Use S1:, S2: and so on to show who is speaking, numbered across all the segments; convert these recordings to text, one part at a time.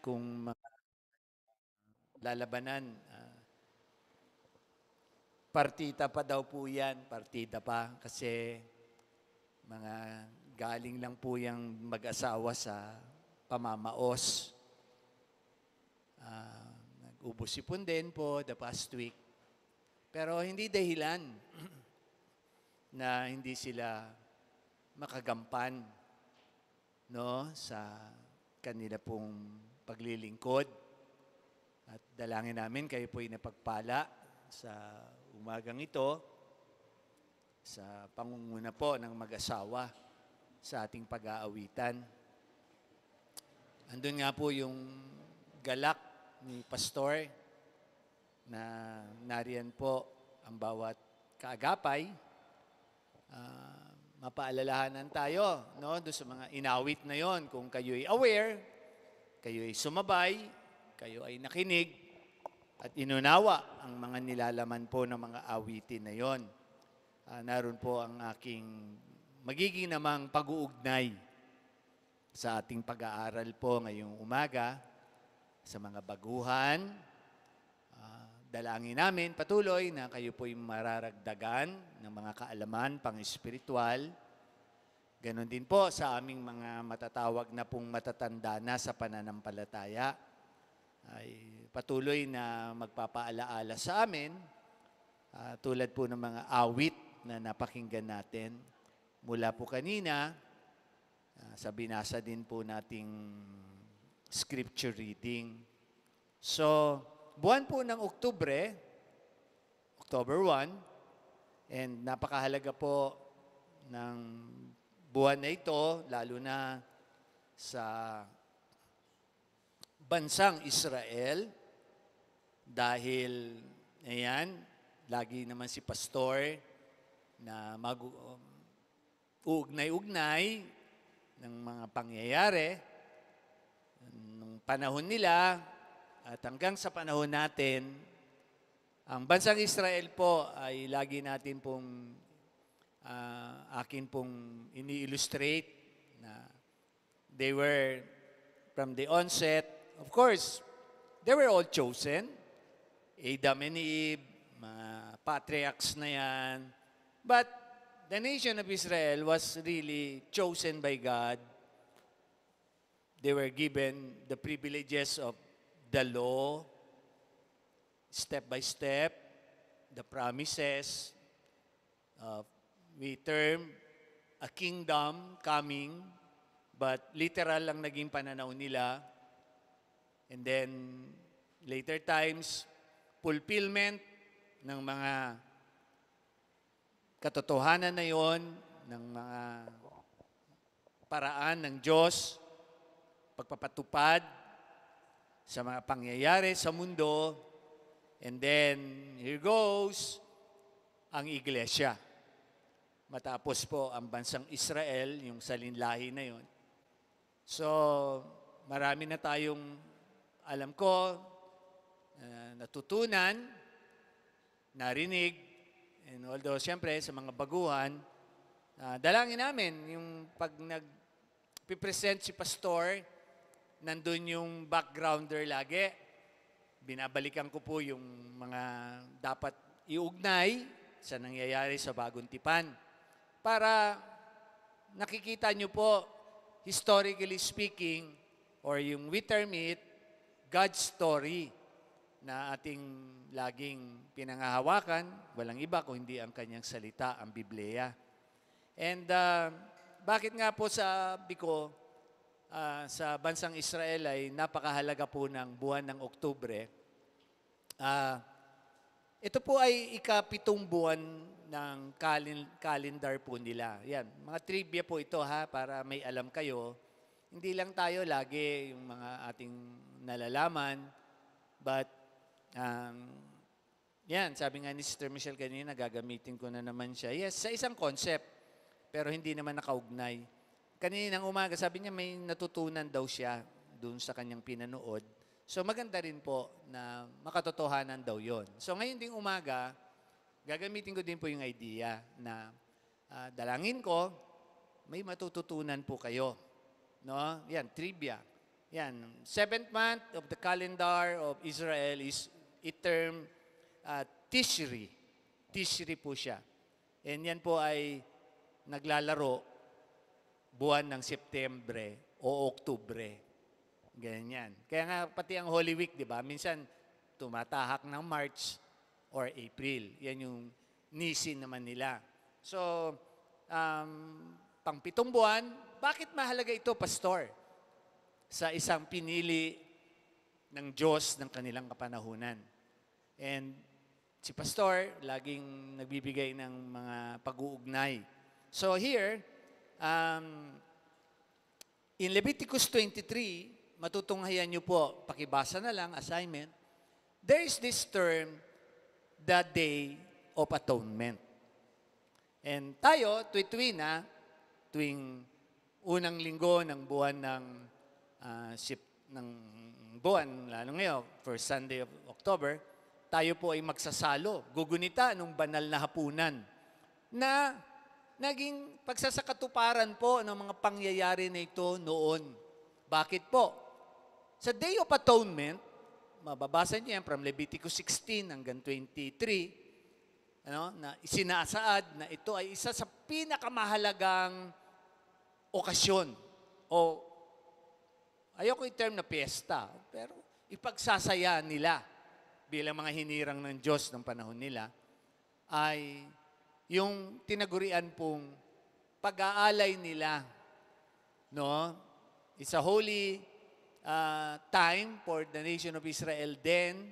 S1: kung lalabanan. Partita pa daw po yan, partida pa. Kasi mga galing lang po yung mag-asawa sa pamamaos. Nag-ubos sipon din po the past week. Pero hindi dahilan na hindi sila makagampan no, sa kanila pong paglilingkod. At dalangin namin kayo po'y napagpala sa umagang ito sa pangunguna po ng mag-asawa sa ating pag-aawitan. Andun nga po yung galak ni Pastor na nariyan po ang bawat kaagapay. Mapaalalahanan tayo no, doon sa mga inawit na yon. Kung kayo'y aware, kayo'y sumabay, kayo ay nakinig, at inunawa ang mga nilalaman po ng mga awitin na yon. Naroon po ang aking magiging namang pag-uugnay sa ating pag-aaral po ngayong umaga sa mga baguhan. Dalangin namin patuloy na kayo po'y mararagdagan ng mga kaalaman pang-espiritual. Ganon din po sa aming mga matatawag na pong matatanda na sa pananampalataya. Ay patuloy na magpapaalaala sa amin tulad po ng mga awit na napakinggan natin mula po kanina sa binasa din po nating scripture reading. So, buwan po ng October 1, and napakahalaga po ng buwan na ito, lalo na sa bansang Israel, dahil, ayan, lagi naman si Pastor na uugnay-ugnay ng mga pangyayari ng panahon nila at hanggang sa panahon natin. Ang bansang Israel po ay lagi natin pong akin pong ini-illustrate na they were from the onset. Of course, they were all chosen. Adam and Eve, mga patriarchs na yan. But the nation of Israel was really chosen by God. They were given the privileges of the law, step by step, the promises. We term a kingdom coming, but literal lang naging pananaw nila. And then, later times, fulfillment ng mga katotohanan na yon, ng mga paraan ng Diyos, pagpapatupad sa mga pangyayari sa mundo. And then, here goes ang iglesia. Matapos po ang bansang Israel, yung salinlahi na yon. So, marami na tayong alam ko, natutunan, narinig, and although siyempre sa mga baguhan, dalangin namin yung pag nag-present si Pastor, nandun yung backgrounder lagi. Binabalikan ko po yung mga dapat iugnay sa nangyayari sa Bagong Tipan. Para nakikita nyo po, historically speaking, or yung we term it, God's story na ating laging pinangahawakan, walang iba kung hindi ang kanyang salita, ang Biblia. And bakit nga po sabi ko, sa bansang Israel ay napakahalaga po ng buwan ng Oktubre. Ito po ay ika-7 buwan ng calendar po nila. Yan, mga trivia po ito ha, para may alam kayo. Hindi lang tayo lagi yung mga ating nalalaman, but yan, sabi nga ni Sister Michelle kanina, gagamitin ko na naman siya. Yes, sa isang concept, pero hindi naman nakaugnay. Kaninang umaga, sabi niya may natutunan daw siya dun sa kanyang pinanood. So maganda rin po na makatotohanan daw yon. So ngayon ding umaga, gagamitin ko din po yung idea na dalangin ko, may matututunan po kayo. No? Yan, trivia. Yan, 7th month of the calendar of Israel is term Tishri. Tishri po siya. And yan po ay naglalaro buwan ng Setyembre o Oktubre. Ganyan. Kaya nga pati ang Holy Week, di ba? Minsan tumatahak ng March or April. Yan yung nisin naman nila. So, pang 7 buwan, bakit mahalaga ito, Pastor? Sa isang pinili ng Diyos ng kanilang kapanahunan. And si Pastor, laging nagbibigay ng mga pag-uugnay. So here, in Leviticus 23, matutunghayan niyo po, pakibasa na lang, assignment, there is this term, the Day of Atonement. And tayo, tuwing unang linggo ng buwan ng buwan, lalo ngayon, first Sunday of October, tayo po ay magsasalo, gugunita ng banal na hapunan na naging pagsasakatuparan po ng mga pangyayari na ito noon. Bakit po? Sa Day of Atonement, mababasa niyo yan from Leviticus 16 hanggang 23, na isinasaad na ito ay isa sa pinakamahalagang okasyon o ayoko yung term na piyesta, pero ipagsasaya nila bilang mga hinirang ng Diyos ng panahon nila ay yung tinagurian pong pag-aalay nila. No? It's a holy time for the nation of Israel then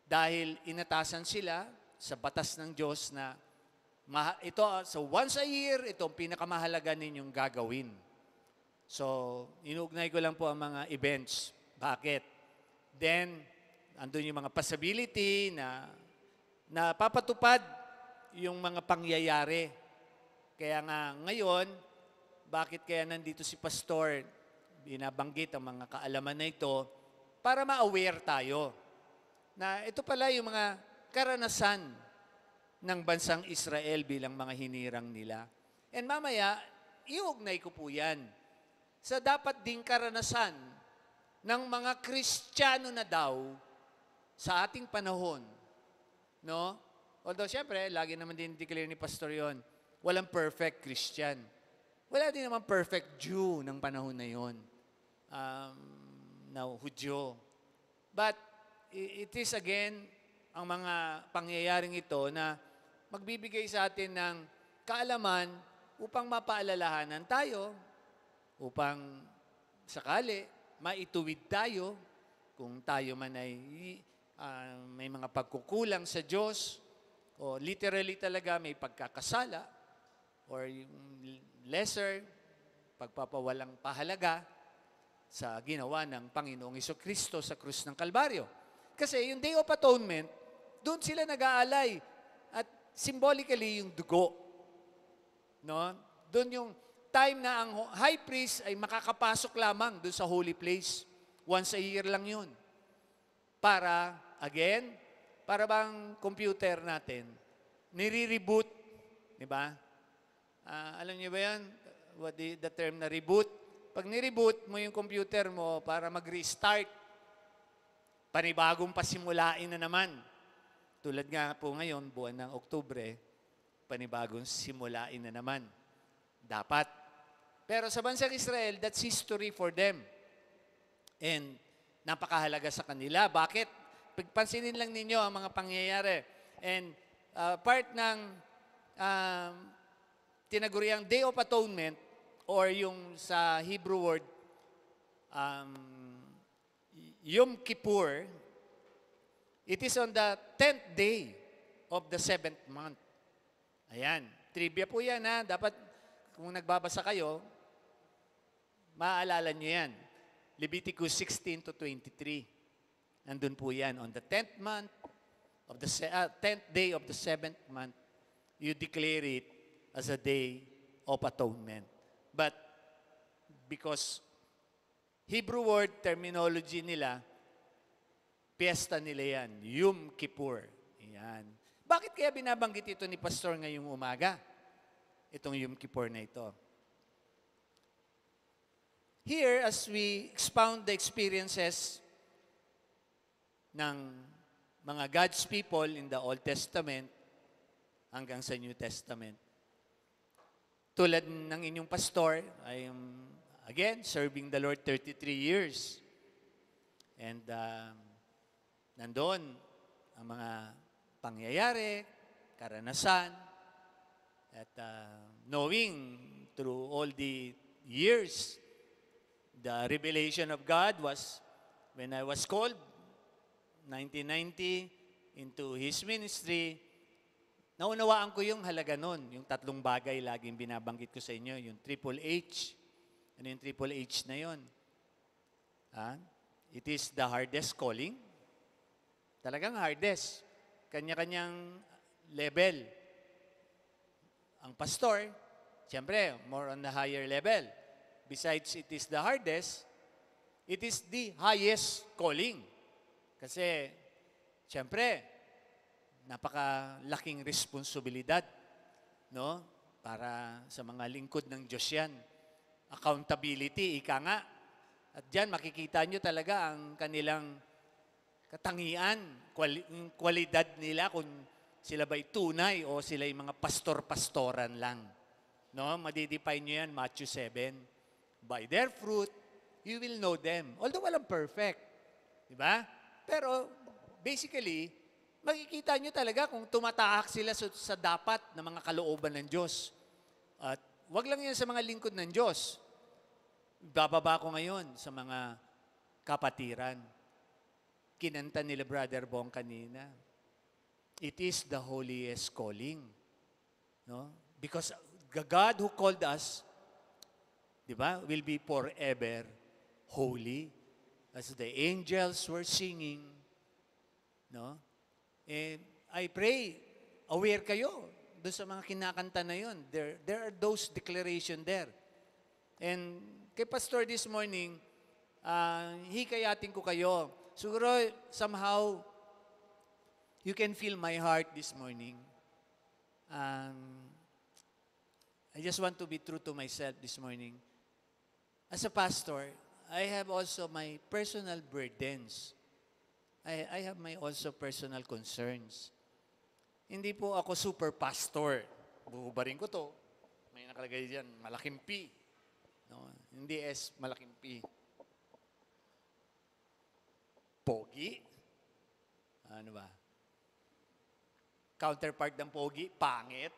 S1: dahil inatasan sila sa batas ng Diyos na ito, so once a year, ito ang pinakamahalaga ninyong gagawin. So, inuugnay ko lang po ang mga events. Bakit? Then, andun yung mga possibility na papatupad yung mga pangyayari. Kaya nga ngayon, bakit kaya nandito si Pastor, binabanggit ang mga kaalaman na ito, para ma-aware tayo na ito pala yung mga karanasan ng bansang Israel bilang mga hinirang nila. And mamaya, iugnay ko po yan sa dapat ding karanasan ng mga Kristiyano na daw sa ating panahon. No? Although, siyempre, lagi naman din declare ni Pastor yon, walang perfect Christian. Wala din naman perfect Jew ng panahon na yon. Na Hudyo. But, it is again, ang mga pangyayaring ito na magbibigay sa atin ng kaalaman upang mapaalalahanan tayo, upang sakali maituwid tayo kung tayo man ay may mga pagkukulang sa Diyos o literally talaga may pagkakasala or yung lesser, pagpapawalang pahalaga sa ginawa ng Panginoong Jesucristo sa krus ng Kalbaryo. Kasi yung Day of Atonement, doon sila nag-aalay at symbolically yung dugo. No? Doon yung time na ang high priest ay makakapasok lamang doon sa holy place. Once a year lang yun. Para, again, para bang computer natin, nire-reboot. Di ba? Alam niyo ba yan? What the term na reboot? Pag nireboot mo yung computer mo para mag-restart, panibagong pasimulain na naman. Tulad nga po ngayon, buwan ng Oktubre, panibagong simulain na naman. Dapat. Pero sa bansang Israel, that's history for them. And napakahalaga sa kanila. Bakit? Pagpansinin lang ninyo ang mga pangyayari. And part ng tinaguriang Day of Atonement or yung sa Hebrew word, Yom Kippur, it is on the 10th day of the 7th month. Ayan. Trivia po yan ha. Dapat kung nagbabasa kayo, maaalala nyo yan. Leviticus 16 to 23. Nandun po yan. On the 10th month, of the 10th day of the 7th month, you declare it as a day of atonement. But because Hebrew word terminology nila, piyesta nila yan. Yom Kippur. Yan. Bakit kaya binabanggit ito ni Pastor ngayong umaga? Itong Yom Kippur na ito. here, as we expound the experiences ng mga God's people in the Old Testament hanggang sa New Testament. Tulad ng inyong pastor, I am, again, serving the Lord 33 years. And nandoon ang mga pangyayari, karanasan, at knowing through all the years, the revelation of God was when I was called, 1990, into His ministry. Naunawaan ko yung halaga nun, yung tatlong bagay laging binabanggit ko sa inyo, yung Triple H. Ano yung Triple H na yun? It is the hardest calling. Talagang hardest. Kanya-kanyang level. Ang pastor, siyempre, more on the higher level. Besides, it is the hardest, it is the highest calling. Kasi, siyempre, napakalaking responsibilidad, no? Para sa mga lingkod ng Diyos yan. Accountability, ika nga. At diyan makikita nyo talaga ang kanilang katangian, kwalidad nila kung sila ba'y tunay o sila yung mga pastor-pastoran lang. No? Madidefine nyo yan, Matthew 7. By their fruit, you will know them. Although walang perfect. Diba? Pero, basically, makikita nyo talaga kung tumatahak sila sa dapat na mga kalooban ng Diyos. At wag lang yan sa mga lingkod ng Diyos. Bababa ko ngayon sa mga kapatiran. Kinanta nila Brother Bong kanina. It is the holiest calling. No? Because the God who called us, di ba, will be forever holy. As the angels were singing, no? And I pray, aware kayo doon sa mga kinakanta na yun. There are those declaration there. And kay Pastor this morning, hikayatin ko kayo. Siguro, somehow, you can feel my heart this morning. I just want to be true to myself this morning. As a pastor, I have also my personal burdens. I have my also personal concerns. Hindi po ako super pastor. Buhubarin ko to. May nakalagay diyan, malaking P. No? Hindi S, malaking P. Pogi. Ano ba? Counterpart ng pogi, pangit.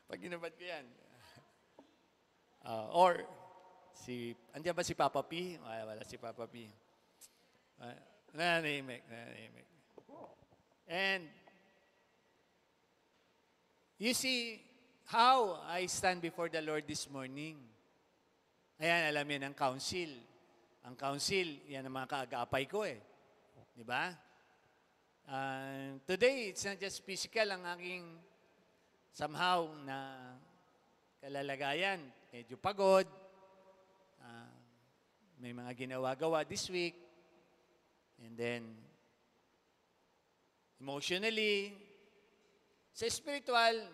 S1: Pag ginabad ko yan. Or, andiyan ba si Papa P? Wala si Papa P. Nanahimik. And, you see how I stand before the Lord this morning. Ayan, alam yan ang council. Ang council, yan ang mga kaagapay ko eh. Di ba? Today, it's not just physical ang aking somehow na kalalagayan. Medyo pagod. May mga ginawa-gawa this week. And then, emotionally, sa spiritual,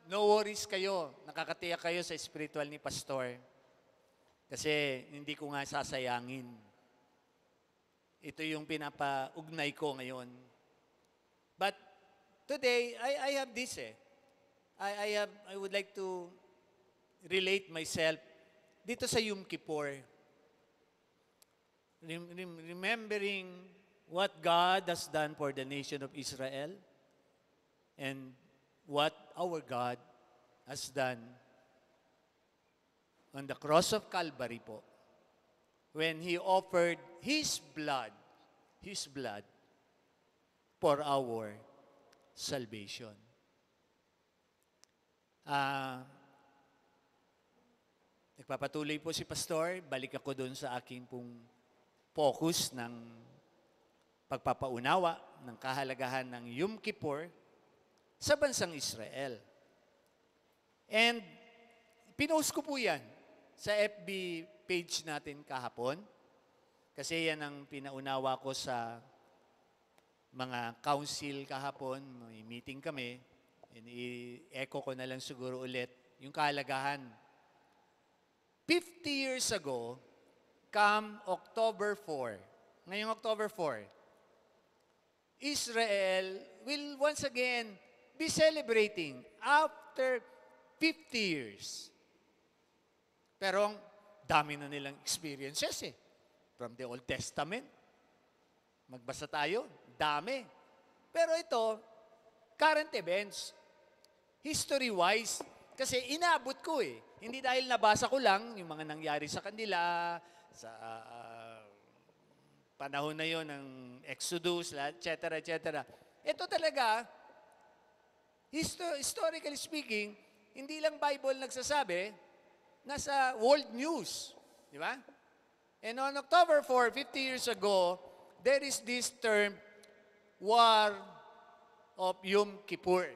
S1: no worries kayo. Nakakatiyak kayo sa spiritual ni Pastor. Kasi hindi ko nga sasayangin. Ito yung pinapaugnay ko ngayon. But today, I have this I would like to relate myself dito sa Yom Kippur. Remembering what God has done for the nation of Israel and what our God has done on the cross of Calvary po, when He offered His blood for our salvation. Nagpapatuloy po si Pastor, balik ako doon sa aking pong focus ng pagpapaunawa ng kahalagahan ng Yom Kippur sa bansang Israel. And pinost ko po yan sa FB page natin kahapon kasi yan ang pinaunawa ko sa mga council kahapon. May meeting kami. I-echo ko na lang siguro ulit yung kahalagahan. 50 years ago, come October 4, ngayong October 4, Israel will once again be celebrating after 50 years. Pero ang dami na nilang experiences eh. From the Old Testament. Magbasa tayo, dami. Pero ito, current events. History-wise, kasi inaabot ko eh. Hindi dahil nabasa ko lang yung mga nangyari sa kanila, sa panahon na yon ng Exodus, etc., etc. Ito talaga, historically speaking, hindi lang Bible nagsasabi, nasa world news. Di ba? And on October 4, 50 years ago, there is this term, War of Yom Kippur.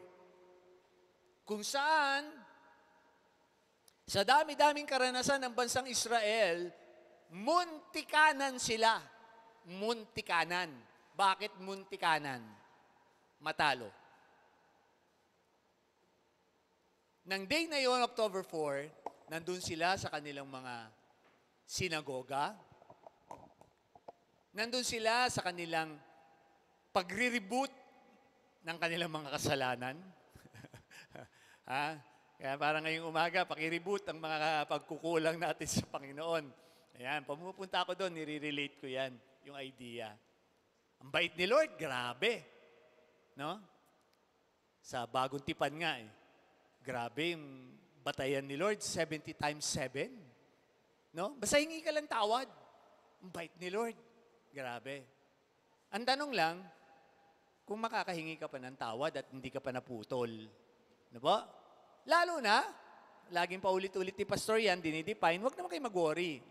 S1: Kung saan, sa dami-daming karanasan ng bansang Israel, muntikanan sila. Muntikanan. Bakit muntikanan? Matalo. Nang day na yon, October 4, nandun sila sa kanilang mga sinagoga. Nandun sila sa kanilang pagre-reboot ng kanilang mga kasalanan. Ha? Kaya parang ngayong umaga, paki-reboot ang mga pagkukulang natin sa Panginoon. Ayan, pumupunta ako doon, nire-relate ko yan, yung idea. Ang bait ni Lord, grabe. No? Sa bagong tipan nga eh. Grabe yung batayan ni Lord, 70 times 7. No? Basta hingi ka lang tawad. Ang bait ni Lord. Grabe. Ang tanong lang, kung makakahingi ka pa ng tawad at hindi ka pa naputol. Ano ba? Lalo na, laging paulit-ulit ni Pastor yan, dinidefine, huwag naman kayo mag-worry.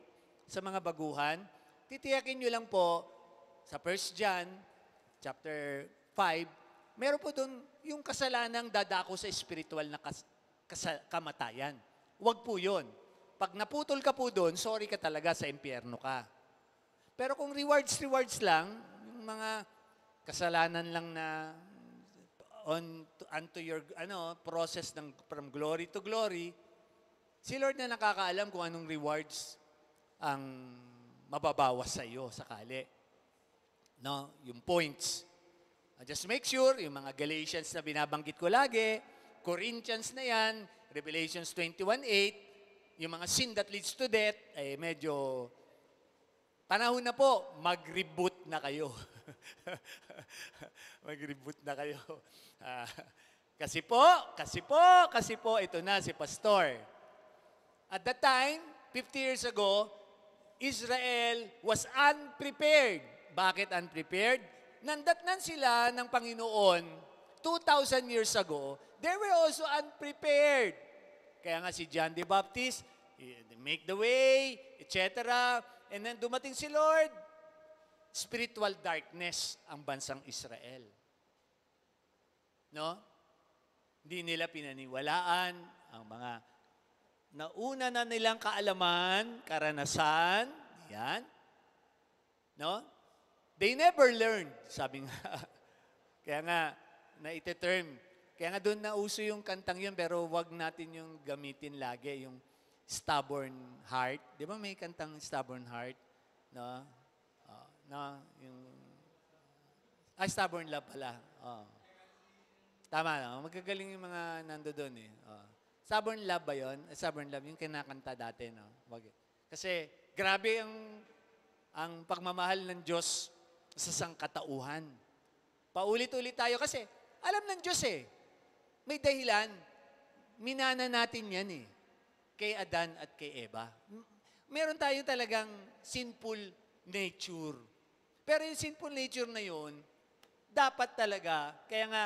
S1: Sa mga baguhan, titiyakin nyo lang po sa 1 John, chapter 5, meron po doon yung kasalanang dadako sa spiritual na kamatayan. Huwag po yun. Pag naputol ka po doon, sorry ka talaga, sa impyerno ka. Pero kung rewards lang, yung mga kasalanan lang na unto your process ng from glory to glory, si Lord na nakakaalam kung anong rewards ang mababawas sa iyo sakali. No, yung points. Just make sure yung mga Galatians na binabanggit ko lagi, Corinthians na yan, Revelations 21:8, yung mga sin that leads to death, eh medyo panahon na po, mag-reboot na kayo. Mag-reboot na kayo. Kasi po, ito na si Pastor. At that time, 50 years ago, Israel was unprepared. Bakit unprepared? Nandatnan sila ng Panginoon 2,000 years ago. They were also unprepared. Kaya nga si John the Baptist, make the way, etc. And then dumating si Lord, spiritual darkness ang bansang Israel. No? Hindi nila pinaniwalaan ang mga nauna na nilang kaalaman, karanasan, yan. No? They never learned, sabi nga. Kaya nga, na-term. Kaya nga doon nauso yung kantang yun, pero wag natin yung gamitin lagi, yung stubborn heart. Di ba may kantang stubborn heart? No? Yung stubborn love pala. Tama na. Magagaling yung mga nando doon eh. Stubborn love ba yun? Stubborn love, yung kinakanta dati. No? Kasi grabe ang pagmamahal ng Diyos sa sangkatauhan. Paulit-ulit tayo kasi alam ng Diyos eh. May dahilan. Minana natin yan eh. Kay Adan at kay Eva. Meron tayo talagang sinful nature. Pero yung sinful nature na yun, dapat talaga, kaya nga,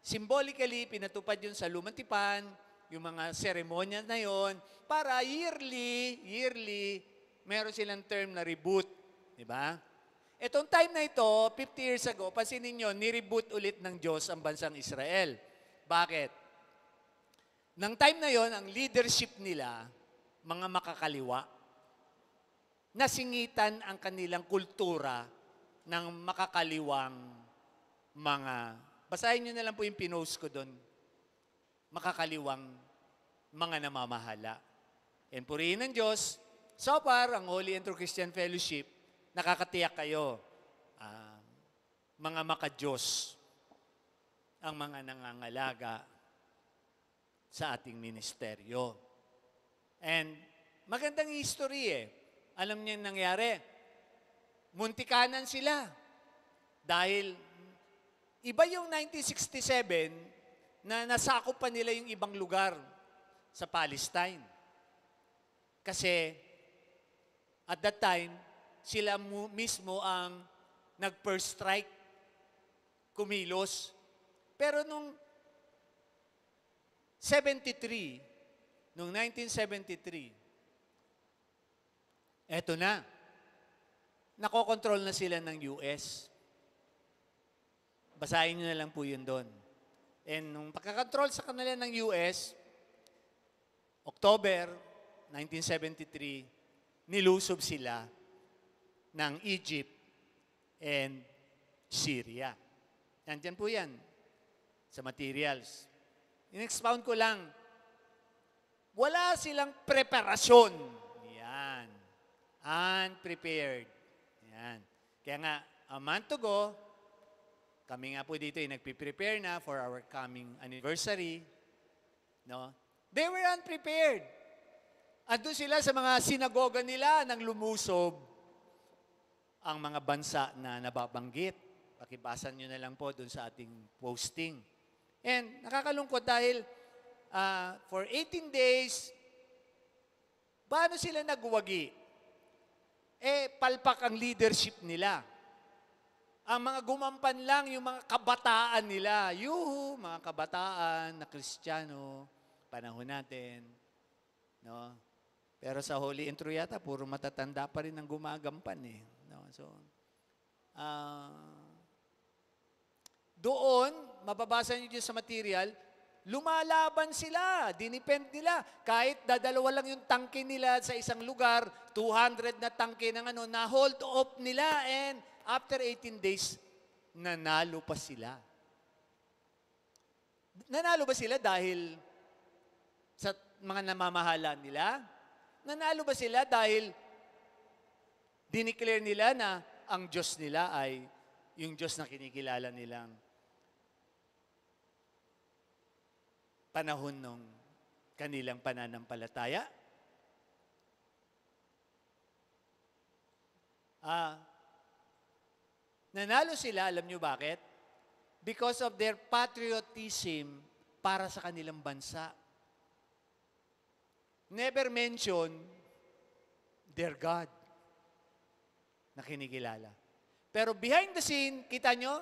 S1: symbolically, pinatupad yun sa lumang tipan, yung mga seremonya na yun, para yearly, meron silang term na reboot. Di ba? Etong time na ito, 50 years ago, pansinin nyo, nireboot ulit ng Diyos ang bansang Israel. Bakit? Nang time na yon, ang leadership nila, mga makakaliwa, nasingitan ang kanilang kultura ng makakaliwang mga, basahin nyo na lang po yung pinost ko doon, makakaliwang mga namamahala. And purihin ng Diyos, so far, ang Holy and True Christian Fellowship, nakakatiyak kayo, mga makadiyos, ang mga nangangalaga sa ating ministeryo. And magandang history eh. Alam niyo yung nangyari? Muntikanan sila. Dahil iba yung 1967 na nasakop pa nila yung ibang lugar sa Palestine. Kasi at that time, sila mismo ang nag-first strike, kumilos. Pero nung 1973, eto na, nakokontrol na sila ng US. Basahin nyo na lang po yun doon. And nung pagkakontrol sa kanila ng US, October 1973, nilusob sila ng Egypt and Syria. Nandyan po yan sa materials. In-expound ko lang, wala silang preparasyon. Yan. Unprepared. Yan. Kaya nga, a month ago, kami nga po dito ay nagpiprepare na for our coming anniversary. No? They were unprepared. Andun sila sa mga sinagoga nila nang lumusob ang mga bansa na nababanggit. Pakibasan nyo na lang po dun sa ating posting. And nakakalungkot dahil for 18 days, paano sila nagwagi? Palpak ang leadership nila. Ang mga gumampan lang, yung mga kabataan nila. Yuhu, mga kabataan na Kristiyano, panahon natin. No? Pero sa Holy and True yata, puro matatanda pa rin ang gumagampan eh. No? So, doon, mababasa niyo dyan sa material, lumalaban sila, dinipend nila. Kahit dadalawa lang yung tangke nila sa isang lugar, 200 na tangke ng na-hold off nila, and after 18 days, nanalo pa sila. Nanalo ba sila dahil sa mga namamahala nila? Nanalo ba sila dahil dineclare nila na ang Diyos nila ay yung Diyos na kinikilala nilang panahon ng kanilang pananampalataya? Nanalo sila, alam niyo bakit? Because of their patriotism para sa kanilang bansa. Never mention their God na kinikilala. Pero behind the scene, kita nyo?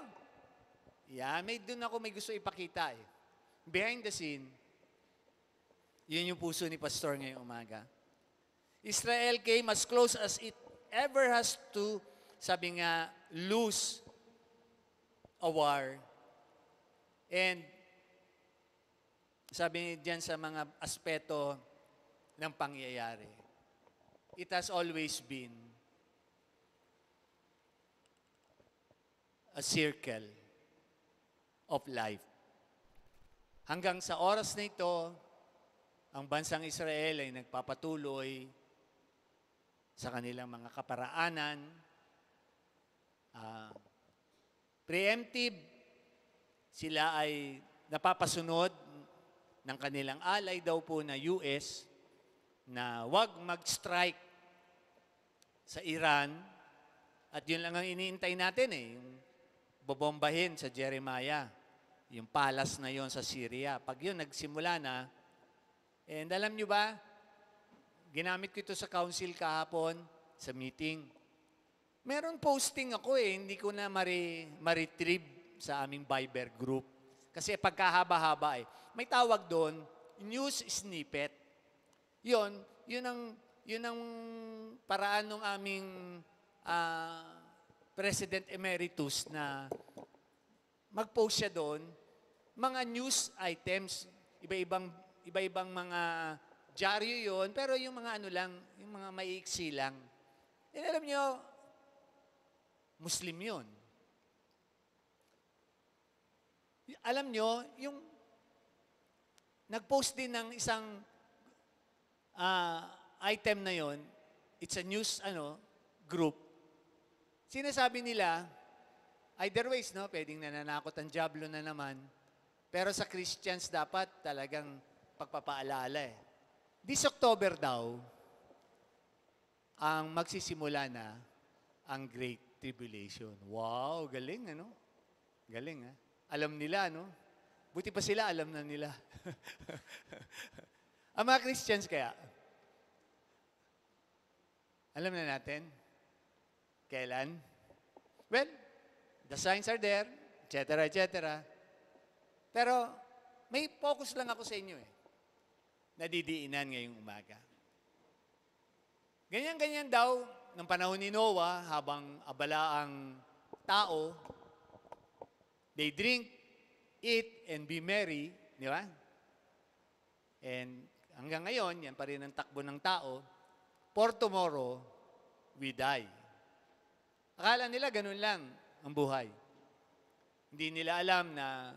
S1: Doon ako may gusto ipakita eh. Behind the scene, yun yung puso ni Pastor ngayong umaga. Israel came as close as it ever has to, sabi nga, lose a war. And sabi diyan sa mga aspeto ng pangyayari, it has always been a circle of life. Hanggang sa oras na ito, ang bansang Israel ay nagpapatuloy sa kanilang mga kaparaanan. Preemptive, sila ay napapasunod ng kanilang alay daw po na US na wag mag-strike sa Iran. At yun lang ang iniintay natin eh, yung bobombahin sa Jeremiah, yung palace na yon sa Syria. Pag yun nagsimula na, and alam nyo ba, ginamit ko ito sa council kahapon, sa meeting. Meron posting ako eh, hindi ko na ma-retrieve sa aming Viber group. Kasi pagkahaba-haba eh. May tawag doon, news snippet. Yun ang paraan ng aming President Emeritus na mag-post siya doon, mga news items, iba-ibang mga dyaryo yon, pero yung mga yung mga maiiksi lang. And alam nyo, Muslim yun. Alam nyo, yung nag-post din ng isang item na yon, it's a news group. Sinasabi nila, either ways, no, pwedeng nananakot ang dyablo na naman. Pero sa Christians dapat talagang pagpapaalala eh. This October daw, ang magsisimula na ang Great Tribulation. Wow, galing ano? Galing ha? Alam nila, no? Buti pa sila, alam na nila. Ang mga Christians kaya, alam na natin, kailan? Well, the signs are there, etc., etc. Pero, may focus lang ako sa inyo eh. Nadidiinan ngayong umaga. Ganyan-ganyan daw, ng panahon ni Noah, habang abala ang tao, they drink, eat, and be merry, di ba? And hanggang ngayon, yan pa rin ang takbo ng tao, for tomorrow, we die. Akala nila ganun lang ang buhay. Hindi nila alam na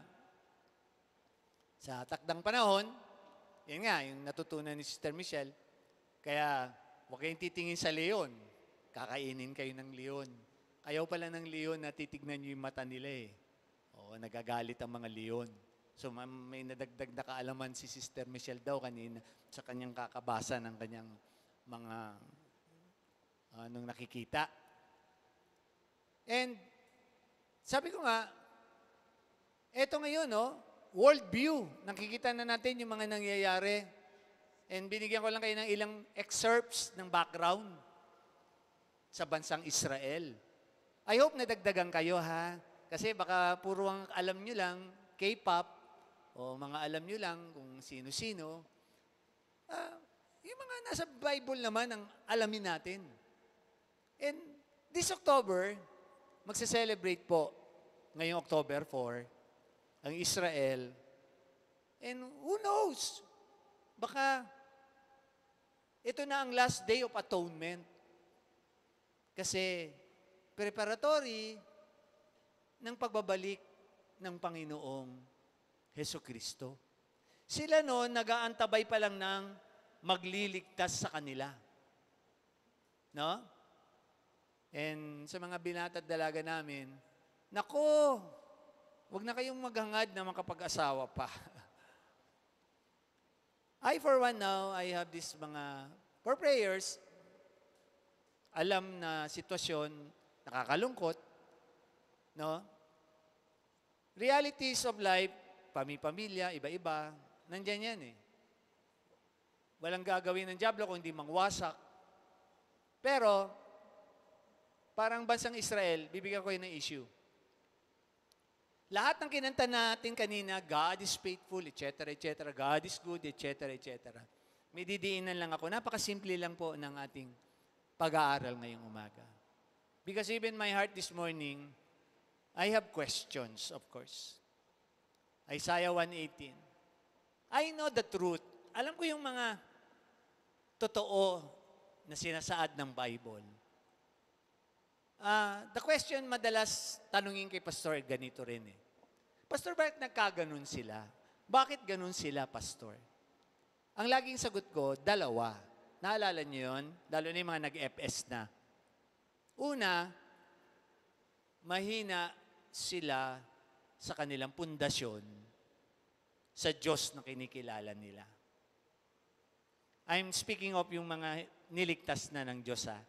S1: sa takdang panahon, yan nga, yung natutunan ni Sister Michelle, kaya huwag kayong titingin sa leon, kakainin kayo ng leon. Ayaw pala ng leon na titignan nyo yung mata nila eh. Oo, nagagalit ang mga leon. So may nadagdag na kaalaman si Sister Michelle daw kanina sa kanyang kakabasa ng kanyang mga nung nakikita. And sabi ko nga, eto ngayon, no, world view. Nakikita na natin yung mga nangyayari. And binigyan ko lang kayo ng ilang excerpts ng background sa bansang Israel. I hope nadagdagan kayo, ha? Kasi baka puro ang alam nyo lang, K-pop, o mga alam nyo lang kung sino-sino. Yung mga nasa Bible naman ang alamin natin. And this October, magse-celebrate po ngayong October 4, ang Israel. And who knows? Baka ito na ang last day of atonement. Kasi preparatory ng pagbabalik ng Panginoong Heso Kristo. Sila noon, nag-aantabay pa lang ng magliligtas sa kanila. No? And sa mga binata at dalaga namin, nako, wag na kayong maghangad na makapag-asawa pa. I, for one now, I have this for prayers, alam na sitwasyon, nakakalungkot, no? Realities of life, pamilya, iba-iba, nandyan yan eh. Walang gagawin ng dyablo kung hindi mangwasak. Pero, parang bansang Israel, bibigyan ko yun ng issue. Lahat ng kinanta natin kanina, God is faithful, etc., etc., God is good, etc., etc. May didiinan lang ako. Napakasimple lang po ng ating pag-aaral ngayong umaga. Because even my heart this morning, I have questions, of course. Isaiah 1:18. I know the truth. Alam ko yung mga totoo na sinasaad ng Bible. The question madalas tanungin kay Pastor, ganito rin eh. Pastor, bakit nagkaganon sila? Bakit ganon sila, Pastor? Ang laging sagot ko, dalawa. Naalala niyo yun? Lalo na yung mga nag-FS na. Una, mahina sila sa kanilang pundasyon sa Diyos na kinikilala nila. I'm speaking of yung mga niligtas na ng Diyos, ha?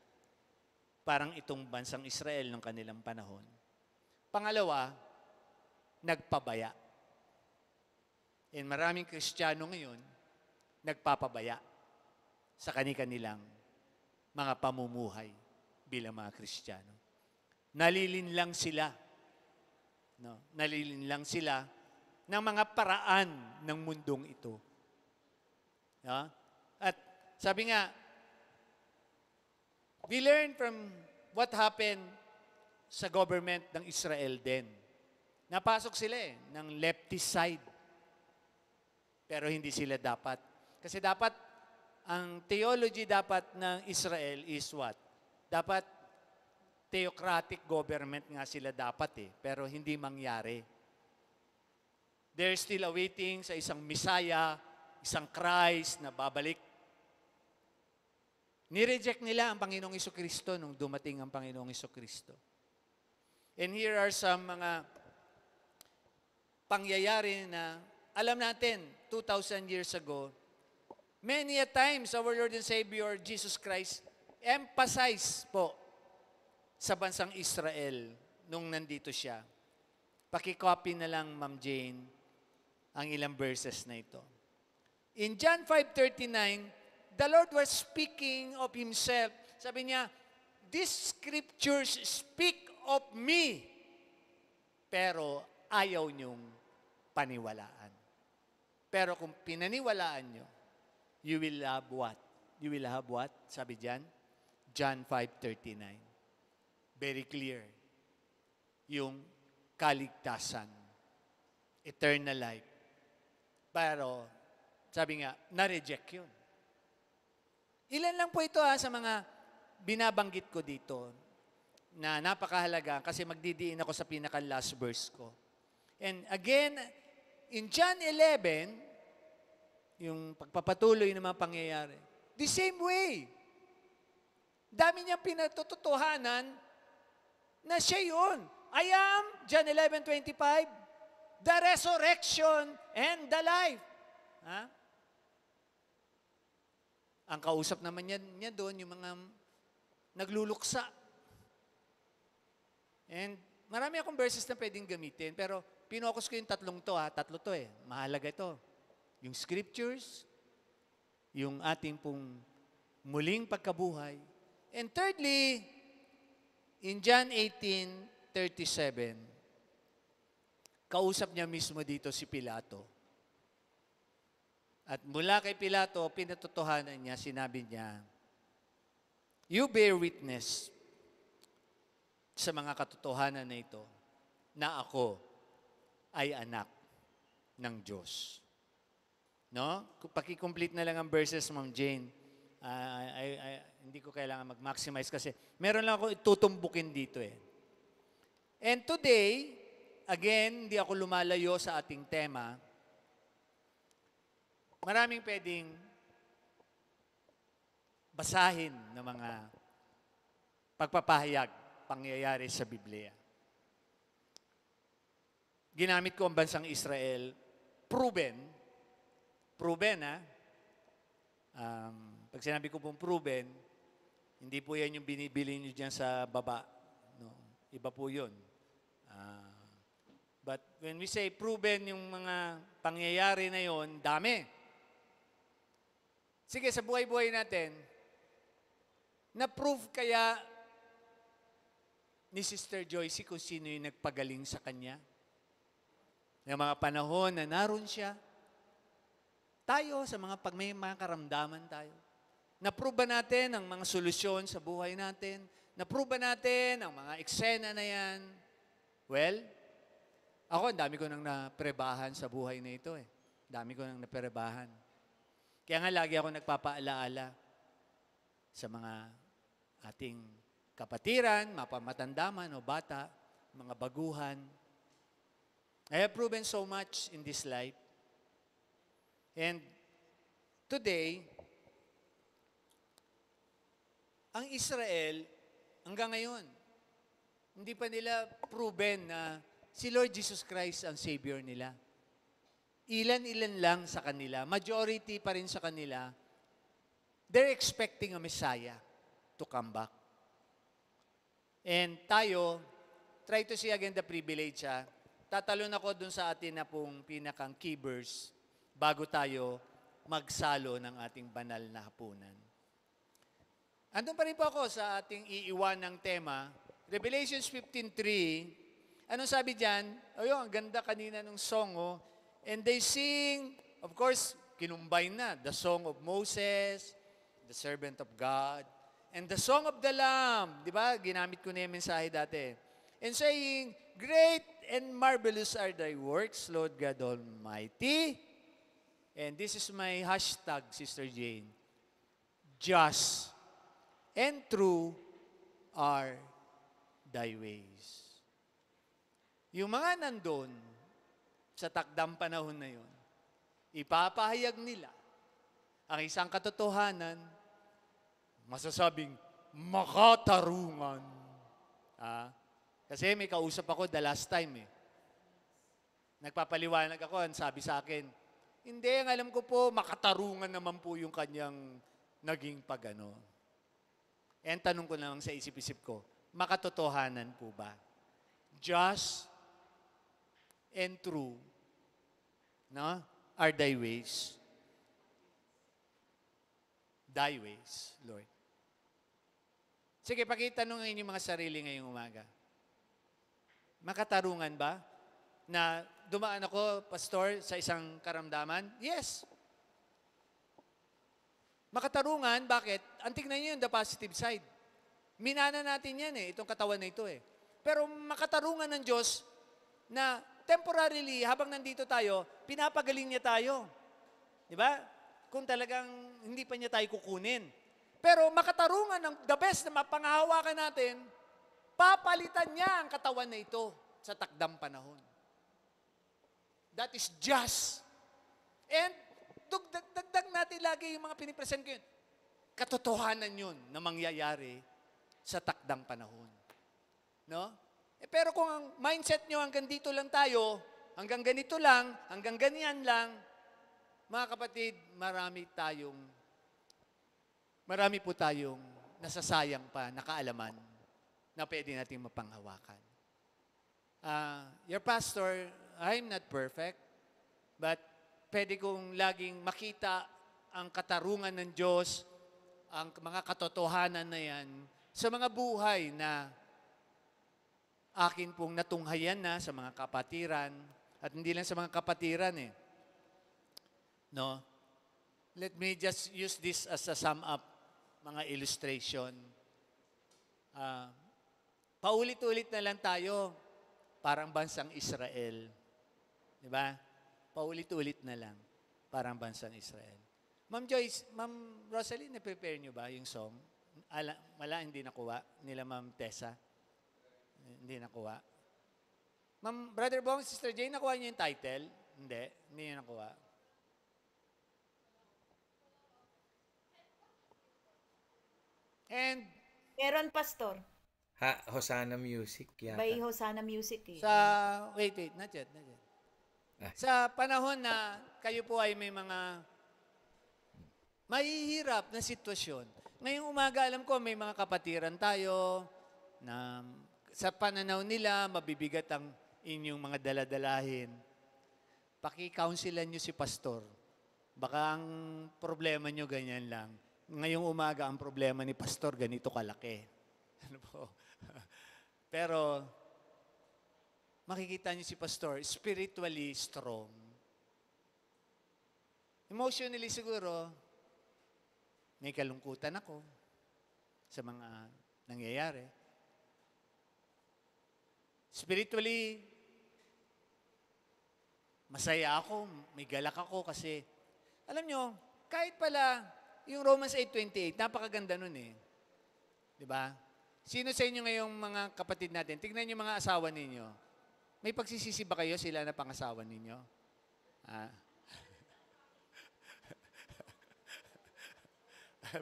S1: Parang itong bansang Israel ng kanilang panahon. Pangalawa, nagpabaya. And maraming Kristiyano ngayon, nagpapabaya sa kanilang mga pamumuhay bilang mga Kristiyano. Nalilinlang sila. No? Nalilinlang sila ng mga paraan ng mundong ito. No? At sabi nga, we learn from what happened sa government ng Israel din. Napasok sila ng leftist side. Pero hindi sila dapat. Kasi dapat, ang theology dapat ng Israel is what? Dapat theocratic government nga sila dapat pero hindi mangyari. They're still awaiting sa isang Messiah, isang Christ na babalik Nireject nila ang Panginoong Kristo nung dumating ang Panginoong Kristo. And here are some mga pangyayari na alam natin 2,000 years ago. Many a times our Lord and Savior Jesus Christ emphasize po sa bansang Israel nung nandito siya. Pakicopy na lang, Ma'am Jane, ang ilang verses na ito. In John 5:39, the Lord was speaking of Himself. Sabi niya, these scriptures speak of me. Pero ayaw niyong paniwalaan. Pero kung pinaniwalaan niyo, you will have what? You will have what? Sabi diyan, John 5:39. Very clear. Yung kaligtasan. Eternal life. Pero, sabi nga, na-reject yun. Ilan lang po ito sa mga binabanggit ko dito na napakahalaga kasi magdidiin ako sa pinaka-last verse ko. And again, in John 11, yung pagpapatuloy ng mga pangyayari, the same way. Dami niyang pinatutuhanan na siya yun. I am, John 11:25, the resurrection and the life. Ha? Ang kausap naman niya doon, yung mga nagluluksa. And marami akong verses na pwedeng gamitin, pero pinokus ko yung tatlong to. Tatlo to Mahalaga ito. Yung scriptures, yung ating pong muling pagkabuhay. And thirdly, in John 18:37, kausap niya mismo dito si Pilato. At mula kay Pilato, pinatutuhanan niya, sinabi niya, you bear witness sa mga katotohanan na ito na ako ay anak ng Diyos. No? Paki-complete na lang ang verses, Ma'am Jane. Hindi ko kailangan mag-maximize kasi meron lang ako itutumbukin dito And today, again, hindi ako lumalayo sa ating tema. Maraming pwedeng basahin ng mga pagpapahayag, pangyayari sa Biblia. Ginamit ko ang bansang Israel, proven, pag sinabi ko pong proven, hindi po yan yung binibili nyo dyan sa baba. No? Iba po yun. But when we say proven yung mga pangyayari na yon, dami. Sige, sa buhay-buhay natin, na-prove kaya ni Sister Joyce kung sino yung nagpagaling sa kanya? Yung mga panahon na naroon siya, tayo, sa mga may mga karamdaman tayo. Na-prove ba natin ang mga solusyon sa buhay natin? Na-prove ba natin ang mga eksena na yan? Well, ako, ang dami ko nang naprebahan sa buhay na ito Dami ko nang naprebahan. Kaya nga lagi ako nagpapaalaala sa mga ating kapatiran, mapamatandaman o bata, mga baguhan. I have proven so much in this life. And today, ang Israel, hanggang ngayon, hindi pa nila proven na si Lord Jesus Christ ang Savior nila. Ilan-ilan lang sa kanila, majority pa rin sa kanila, they're expecting a Messiah to come back. And tayo, try to see again the privilege Tatalon ako dun sa atin na pong pinakang key verse bago tayo magsalo ng ating banal na hapunan. Andun pa rin po ako sa ating iiwan ng tema, Revelations 15:3. Anong sabi dyan? Ang ganda kanina ng song, And they sing, of course, kinumbine na, the song of Moses, the servant of God, and the song of the Lamb. Di ba? Ginamit ko na yung mensahe dati. And saying, great and marvelous are thy works, Lord God Almighty. And this is my hashtag, Sister Jane. Just and true are thy ways. Yung mga nandun, sa takdang panahon na yun, ipapahayag nila ang isang katotohanan, masasabing makatarungan. Kasi may kausap ako the last time eh. Nagpapaliwanag ako, ang sabi sa akin, hindi, ang alam ko po, makatarungan naman po yung kanyang naging pagano. Eh, ang tanong ko lang sa isip-isip ko, makatotohanan po ba? Just and true, no? Are thy ways. Thy ways, Lord. Sige, pakitanong ngayon yung mga sarili ngayong umaga. Makatarungan ba? Na dumaan ako, pastor, sa isang karamdaman? Yes. Makatarungan, bakit? Ang tignan nyo yung the positive side. Minana natin yan eh, itong katawan na ito eh. Pero makatarungan ng Diyos na temporarily, habang nandito tayo, pinapagaling niya tayo. Di ba? Kung talagang hindi pa niya tayo kukunin. Pero makatarungan ng the best na mapanghahawakan natin, papalitan niya ang katawan na ito sa takdang panahon. That is just. And dagdag natin lagi yung mga pinipresent ko yun. Katotohanan yun na mangyayari sa takdang panahon. No? Pero kung ang mindset nyo hanggang dito lang tayo, hanggang ganito lang, hanggang ganyan lang, mga kapatid, marami po tayong nasasayang pa na kaalaman na pwede natin mapanghawakan. Your pastor, I'm not perfect, but pwede kong laging makita ang katarungan ng Diyos, ang mga katotohanan na yan, sa mga buhay na akin pong natunghayan na sa mga kapatiran, at hindi lang sa mga kapatiran eh. No? Let me just use this as a sum up, mga illustration. Paulit-ulit na lang tayo, parang bansang Israel. Di ba? Paulit-ulit na lang, parang bansang Israel. Ma'am Joyce, Ma'am Rosalie, na-prepare niyo ba yung song? Hindi nakuha nila Ma'am Tessa. Hindi nakuha. Ma'am, Brother Bong, Sister Jane, nakuha niyo yung title? Hindi niyo nakuha. And
S2: Meron, Pastor.
S3: Hosanna Music yata.
S2: By Hosanna Music eh.
S1: wait, not yet.
S3: Ah.
S1: Sa panahon na kayo po ay may mga mahihirap na sitwasyon. Ngayong umaga, alam ko, may mga kapatiran tayo na sa pananaw nila, mabibigat ang inyong mga daladalahin. Paki-counselan nyo si pastor. Baka ang problema nyo ganyan lang. Ngayong umaga, ang problema ni pastor, ganito kalaki. Ano po? Pero, makikita niyo si pastor, spiritually strong. Emotionally siguro, may kalungkutan ako sa mga nangyayari. Spiritually, masaya ako, may galak ako kasi, alam nyo, kahit pala, yung Romans 8:28, napakaganda nun eh. Di ba? Sino sa inyo ngayong mga kapatid natin? Tignan niyo mga asawa ninyo. May pagsisisi ba kayo sila na pangasawa ninyo?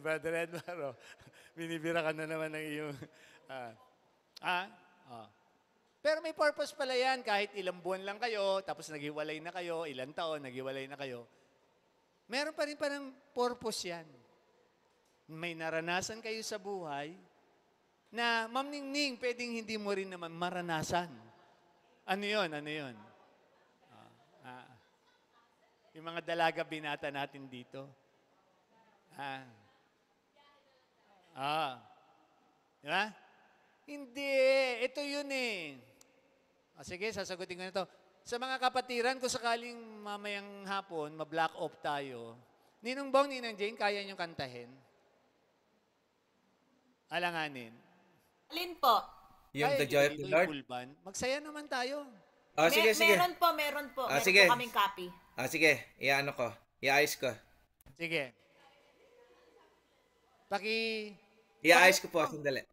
S1: Brother Edmar, binibira ka na naman ng iyong... Pero may purpose pala yan. Kahit ilang buwan lang kayo, tapos naghiwalay na kayo, ilang taon, naghiwalay na kayo. Meron pa rin parang purpose yan. May naranasan kayo sa buhay na, Ma'am Ningning, pwedeng hindi mo rin naman maranasan. Ano yun? Yung mga dalaga binata natin dito. Di ba? Hindi. Ito yun eh. Sige, sasagutin ko na ito. Sa mga kapatiran, kung sakaling mamayang hapon, ma-black off tayo, Ninong Bong, Ninang Jane, kaya niyong kantahin? Alanganin.
S2: Alin po?
S3: Yung
S1: Kaya
S3: The Joy of
S1: niyo
S3: the
S1: dito,
S3: Lord?
S1: Ibulban? Magsaya naman tayo.
S3: Sige.
S2: Meron po. Meron
S3: Sige.
S2: po kaming copy.
S3: Sige. Iano ko. Iayos ko.
S1: Sige.
S3: Iayos ko po. Sandali.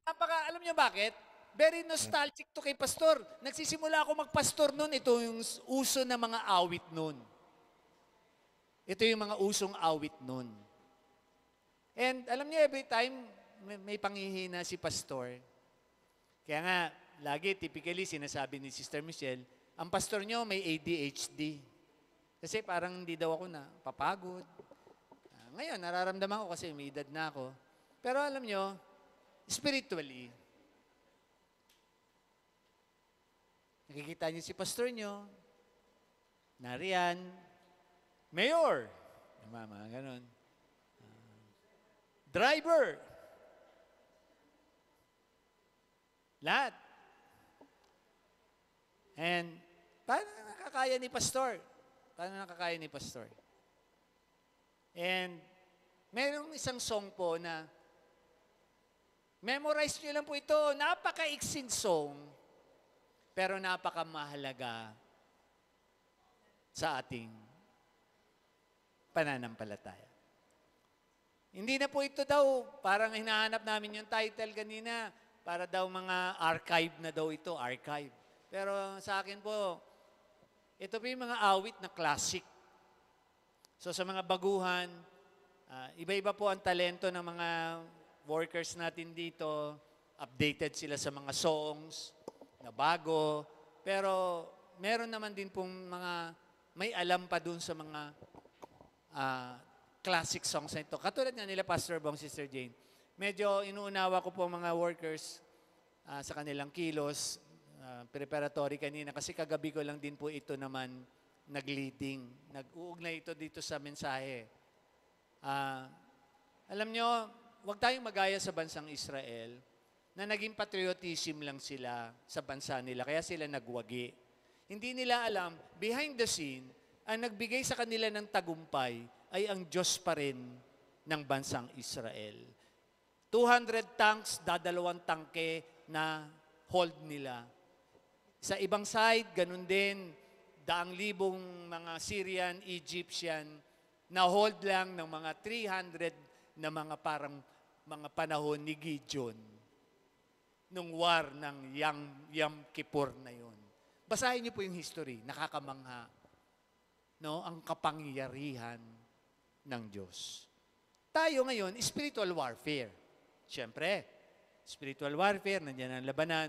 S1: Alam niyo bakit? Very nostalgic to kay pastor. Nagsisimula ako magpastor noon. Ito yung uso ng mga awit noon. Ito yung mga usong awit noon. And alam niyo, every time may panghihina si pastor. Kaya nga, lagi, typically, sinasabi ni Sister Michelle, ang pastor nyo may ADHD. Kasi parang hindi daw ako na papagod. Ngayon, nararamdaman ko kasi may edad na ako. Pero alam nyo, spiritually, nakikita niyo si pastor nyo, nariyan, mayor, mga ganun, driver, lahat. And, paano nakakaya ni pastor? Paano nakakaya ni pastor? And, mayroong isang song po na, memorize nyo lang po ito, napaka-iksing song, pero napakamahalaga sa ating pananampalataya. Hindi na po ito daw, parang hinahanap namin yung title kanina, para daw mga archive na daw ito, archive. Pero sa akin po, ito po yung mga awit na classic. So sa mga baguhan, iba-iba po ang talento ng mga workers natin dito. Updated sila sa mga songs na bago. Pero meron naman din pong mga may alam pa dun sa mga classic songs na ito. Katulad nga nila Pastor Bong, Sister Jane. Medyo inuunawa ko po mga workers sa kanilang kilos, preparatory kanina, kasi kagabi ko lang din po ito naman nag-leading. Nag-uugnay ito dito sa mensahe. Alam nyo, huwag tayong magaya sa bansang Israel na naging patriotism lang sila sa bansa nila, kaya sila nagwagi. Hindi nila alam, behind the scene, ang nagbigay sa kanila ng tagumpay ay ang Diyos pa rin ng bansang Israel. 200 tanks, dadalawang tangke na hold nila. Sa ibang side, ganun din, daang libong mga Syrian, Egyptian, na hold lang ng mga 300 na mga parang mga panahon ni Gideon nung war ng Yom Kippur na yun. Basahin niyo po yung history, nakakamangha. No? Ang kapangyarihan ng Diyos. Tayo ngayon, spiritual warfare. Siyempre, spiritual warfare, nandiyan ang labanan.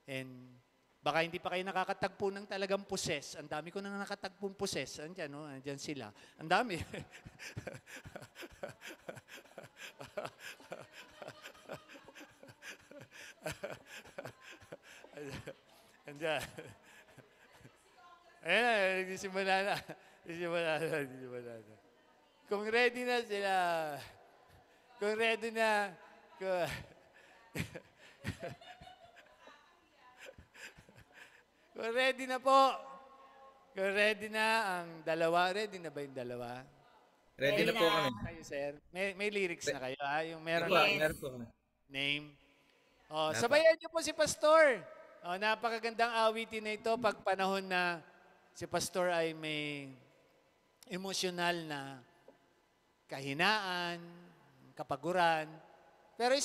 S1: And baka hindi pa kayo nakakatagpo ng talagang poses. Ang dami ko nang nakatagpong poses. Andiyan, no? Andiyan sila. Ang dami. Andiyan. Ayan na, nagsisimula na. Nagsisimula na. Kung ready na sila, kung ready na, kung ready na po, kung ready na ang dalawa, ready na ba yung dalawa?
S3: Ready na po kami.
S1: Kayo, sir? May lyrics na kayo, ha? Yung meron
S3: Meron po kami.
S1: name. Oh, sabayan niyo po si Pastor. Oh, napakagandang awitin na ito pag panahon na si Pastor ay may emosyonal na kahinaan, kapaguran. Pero